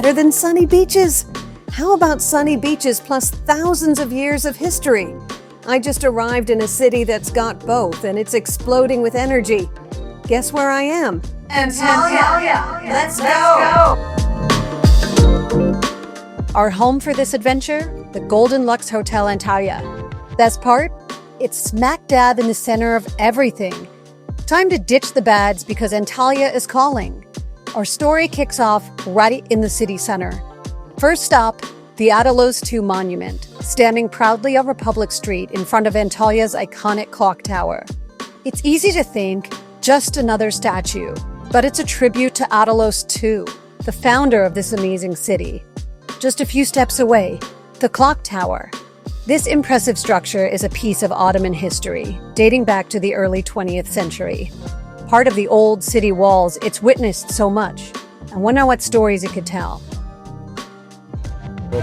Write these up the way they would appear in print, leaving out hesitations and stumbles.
better than sunny beaches? How about sunny beaches plus thousands of years of history? I just arrived in a city that's got both, and it's exploding with energy. Guess where I am? Antalya! Let's go! Our home for this adventure? The Golden Lux Hotel Antalya. Best part? It's smack dab in the center of everything. Time to ditch the bads because Antalya is calling. Our story kicks off right in the city center. First stop, the Attalos II Monument, standing proudly on Republic Street in front of Antalya's iconic clock tower. It's easy to think, just another statue, but it's a tribute to Attalos II, the founder of this amazing city. Just a few steps away, the clock tower. This impressive structure is a piece of Ottoman history, dating back to the early 20th century. Part of the old city walls, it's witnessed so much. I wonder what stories it could tell.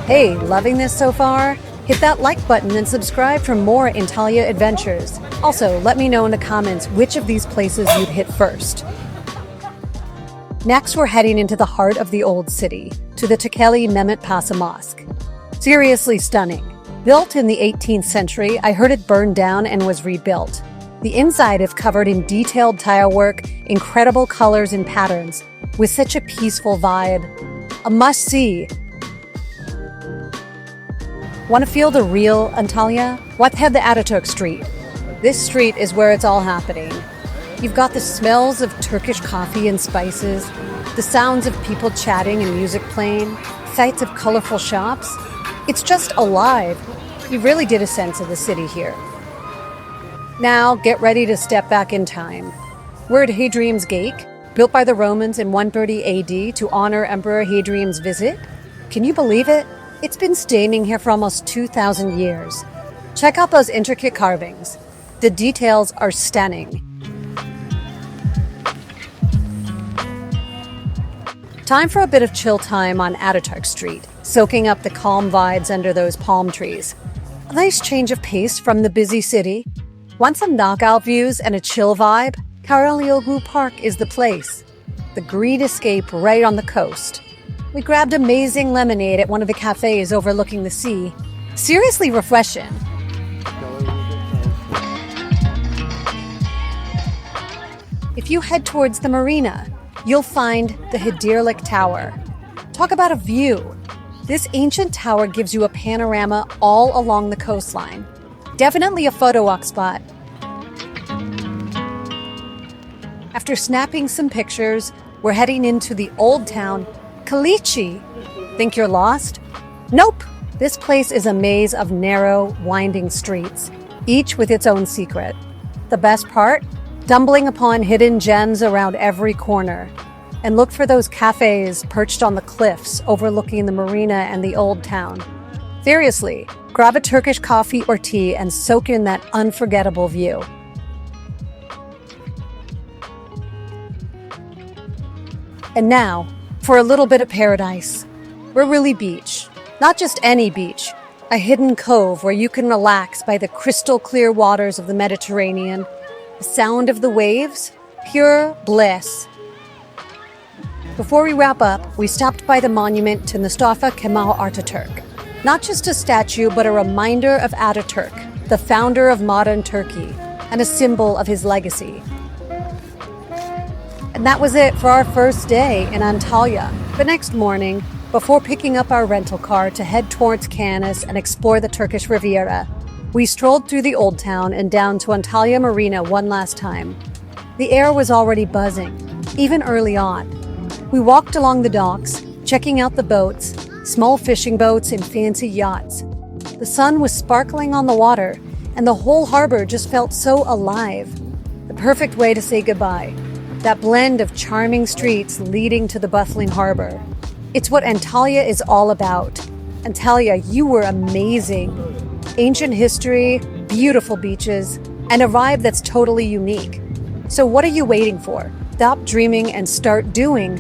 Hey, loving this so far? Hit that like button and subscribe for more Antalya adventures. Also, let me know in the comments which of these places you'd hit first. Next, we're heading into the heart of the old city, to the Tekeli Mehmet Paşa Mosque. Seriously stunning. Built in the 18th century, I heard it burned down and was rebuilt. The inside is covered in detailed tile work, incredible colors and patterns, with such a peaceful vibe. A must-see. Want to feel the real Antalya? Let's head to Atatürk Street. This street is where it's all happening. You've got the smells of Turkish coffee and spices, the sounds of people chatting and music playing, sights of colorful shops. It's just alive. You really get a sense of the city here. Now, get ready to step back in time. We're at Hadrian's Gate, built by the Romans in 130 AD to honor Emperor Hadrian's visit. Can you believe it? It's been standing here for almost 2,000 years. Check out those intricate carvings. The details are stunning. Time for a bit of chill time on Atatürk Street, soaking up the calm vibes under those palm trees. A nice change of pace from the busy city. Want some knockout views and a chill vibe? Karaalioğlu Park is the place. The green escape right on the coast. We grabbed amazing lemonade at one of the cafes overlooking the sea. Seriously refreshing. If you head towards the Marina, you'll find the Hıdırlık Tower. Talk about a view. This ancient tower gives you a panorama all along the coastline. Definitely a photo op spot. After snapping some pictures, we're heading into the old town, Kaleici. Think you're lost? Nope! This place is a maze of narrow, winding streets, each with its own secret. The best part? Stumbling upon hidden gems around every corner. And look for those cafes perched on the cliffs overlooking the marina and the old town. Seriously, grab a Turkish coffee or tea and soak in that unforgettable view. And now, for a little bit of paradise. We're really beach. Not just any beach. A hidden cove where you can relax by the crystal clear waters of the Mediterranean. The sound of the waves, pure bliss. Before we wrap up, we stopped by the monument to Mustafa Kemal Atatürk. Not just a statue, but a reminder of Atatürk, the founder of modern Turkey, and a symbol of his legacy. And that was it for our first day in Antalya. The next morning, before picking up our rental car to head towards Canis and explore the Turkish Riviera, we strolled through the old town and down to Antalya Marina one last time. The air was already buzzing, even early on. We walked along the docks, checking out the boats, small fishing boats and fancy yachts. The sun was sparkling on the water, and the whole harbor just felt so alive. The perfect way to say goodbye. That blend of charming streets leading to the bustling harbor. It's what Antalya is all about. Antalya, you were amazing. Ancient history, beautiful beaches, and a vibe that's totally unique. So what are you waiting for? Stop dreaming and start doing.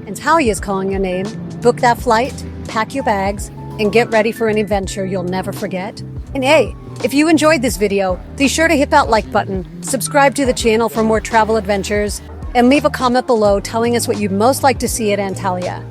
Antalya's calling your name. Book that flight, pack your bags, and get ready for an adventure you'll never forget. And hey, if you enjoyed this video, be sure to hit that like button, subscribe to the channel for more travel adventures, and leave a comment below telling us what you'd most like to see at Antalya.